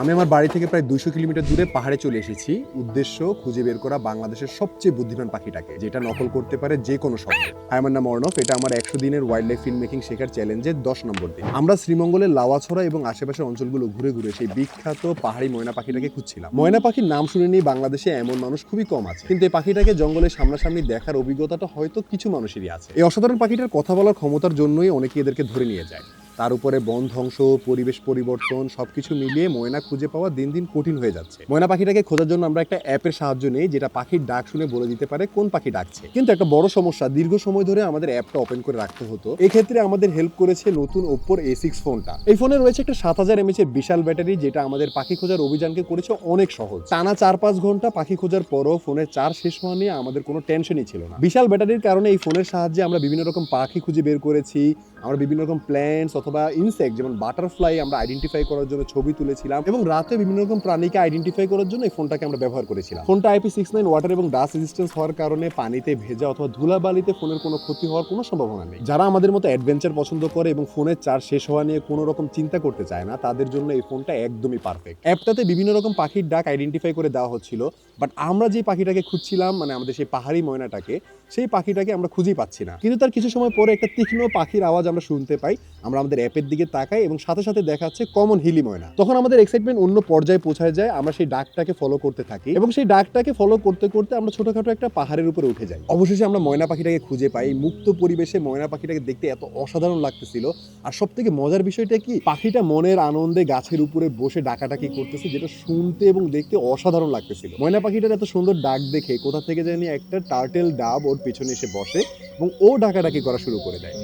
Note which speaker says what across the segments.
Speaker 1: আমি আমার বাড়ি থেকে প্রায় 200 কিলোমিটার দূরে পাহাড়ে চলে এসেছি। উদ্দেশ্য খুঁজে বের করা বাংলাদেশের সবচেয়ে বুদ্ধিমান পাখিটাকে, যেটা নকল করতে পারে যে কোনো শব্দ। হাই, আমার নাম অর্ণব। এটা আমার 100 দিনের ওয়াইল্ড লাইফ ফিল্ম মেকিং শেখার চ্যালেঞ্জের 10 নম্বর দিন। আমরা শ্রীমঙ্গলের লাওয়াছড়া এবং আশেপাশের অঞ্চলগুলো ঘুরে ঘুরে সেই বিখ্যাত পাহাড়ি ময়না পাখিটাকে খুঁজছিলাম। ময়না পাখির নাম শুনেনি বাংলাদেশে এমন মানুষ খুবই কম আছে, কিন্তু এই পাখিটাকে জঙ্গলে সামনাসামনি দেখার অভিজ্ঞতাটা হয়তো কিছু মানুষেরই আছে। এই অসাধারণ পাখিটার কথা বলার ক্ষমতার জন্যই অনেকে এদেরকে ধরে নিয়ে যায়। তার উপরে বন ধ্বংস, পরিবেশ পরিবর্তন সবকিছু মিলিয়ে ময়না খুঁজে পাওয়া দিন দিন কঠিন হয়ে যাচ্ছে। ময়না পাখিটাকে খোঁজার জন্য আমরা একটা অ্যাপের সাহায্য নেই, যেটা পাখির ডাক শুনে বলে দিতে পারে কোন পাখি ডাকছে। কিন্তু একটা বড় সমস্যা, দীর্ঘ সময় ধরে আমাদের অ্যাপটা ওপেন করে রাখতে হতো। এক্ষেত্রে আমাদের হেল্প করেছে নতুন ওপ্পোর A6 ফোনটা। এই ফোনে রয়েছে একটা 7000 mAh এর বিশাল ব্যাটারি, যেটা আমাদের পাখি খোঁজার অভিযানকে করেছে অনেক সহজ। টানা 4-5 ঘন্টা পাখি খোঁজার পরও ফোনের চার্জ শেষ হওয়া নিয়ে আমাদের কোনো টেনশনই ছিল না। বিশাল ব্যাটারির কারণে এই ফোনের সাহায্যে আমরা বিভিন্ন রকম পাখি খুঁজে বের করেছি। আমরা বিভিন্ন রকম প্ল্যান্টস অথবা ইনসেক্ট যেমন বাটারফ্লাই আমরা আইডেন্টিফাই করার জন্য ছবি তুলেছিলাম, এবং রাতে বিভিন্ন রকম প্রাণীকে আইডেন্টিফাই করার জন্য এই ফোনটাকে আমরা ব্যবহার করেছিলাম। ফোনটা IP69 ওয়াটার এবং ডাস্ট রেজিস্ট্যান্স হওয়ার কারণে পানিতে ভেজা অথবা ধুলাবালিতে ফোনের কোনো ক্ষতি হওয়ার কোনো সম্ভাবনা নেই। যারা আমাদের মতো অ্যাডভেঞ্চার পছন্দ করে এবং ফোনের চার্জ শেষ হওয়া নিয়ে কোনো রকম চিন্তা করতে চায় না, তাদের জন্য এই ফোনটা একদমই পারফেক্ট। অ্যাপটাতে বিভিন্ন রকম পাখির ডাক আইডেন্টিফাই করে দেওয়া হচ্ছিল, বাট আমরা যে পাখিটাকে খুঁজছিলাম, মানে আমাদের সেই পাহাড়ি ময়নাটাকে, সেই পাখিটাকে আমরা খুঁজেই পাচ্ছি না। কিন্তু তার কিছু সময় পরে একটা তীক্ষ্ণ পাখির আওয়াজ আমরা শুনতে পাই। আমরা আমাদের অ্যাপের দিকে তাকাই এবং সাথে সাথে দেখাচ্ছে কমন হিলি ময়না। তখন আমাদের এক্সাইটমেন্ট অন্য পর্যায়ে পৌঁছায় যায়। আমরা সেই ডাকটাকে ফলো করতে থাকি এবং সেই ডাকটাকে ফলো করতে করতে আমরা ছোটখাটো একটা পাহাড়ের উপরে উঠে যাই। অবশেষে আমরা ময়না পাখিটাকে খুঁজে পাই। মুক্ত পরিবেশে ময়না পাখিটাকে দেখতে এত অসাধারণ লাগতেছিল। আর সব থেকে মজার বিষয়টা কি, পাখিটা মনের আনন্দে গাছের উপরে বসে ডাকাডাকি করতেছে, যেটা শুনতে এবং দেখতে অসাধারণ লাগতেছিল। ময়না পাখিটার এত সুন্দর ডাক দেখে কোথা থেকে জানি একটা টার্টেল ডাব ওর পিছনে এসে বসে এবং ও ডাকাডাকি করা শুরু করে দেয়।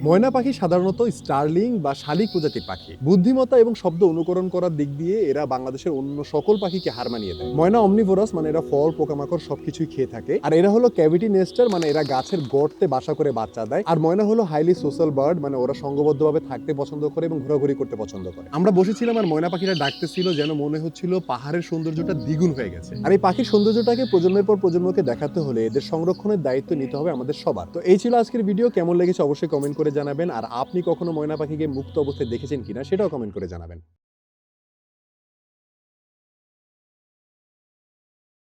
Speaker 1: ময়না পাখি সাধারণত স্টার্লিং বা শালিক প্রজাতির পাখি। বুদ্ধিমত্তা এবং শব্দ অনুকরণ করার দিক দিয়ে এরা বাংলাদেশের অন্য সকল পাখিকে হার মানিয়ে দেয়। ময়না অমনিভোরাস, মানে এরা ফল পোকামাকড় সবকিছুই খেয়ে থাকে। আর এরা হলো ক্যাভিটি নেস্টার, মানে এরা গাছের গর্তে বাসা করে বাচ্চা দেয়। আর ময়না হলো হাইলি সোশ্যাল বার্ড, মানে ওরা সংঘবদ্ধভাবে থাকতে পছন্দ করে এবং ঘোরাঘুরি করতে পছন্দ করে। আমরা বসেছিলাম আর ময়না পাখিটা ডাকতেছিল, যেন মনে হচ্ছিল পাহাড়ের সৌন্দর্যটা দ্বিগুণ হয়ে গেছে। আর এই পাখির সৌন্দর্যটাকে প্রজন্মের পর প্রজন্মকে দেখাতে হলে এদের সংরক্ষণের দায়িত্ব নিতে হবে আমাদের সবার। তো এই ছিল আজকের ভিডিও। কেমন লেগেছে অবশ্যই কমেন্ট করে জানাবেন। আর আপনি কখনো ময়না পাখিকে মুক্ত অবস্থায় দেখেছেন কিনা সেটাও কমেন্ট করে জানাবেন।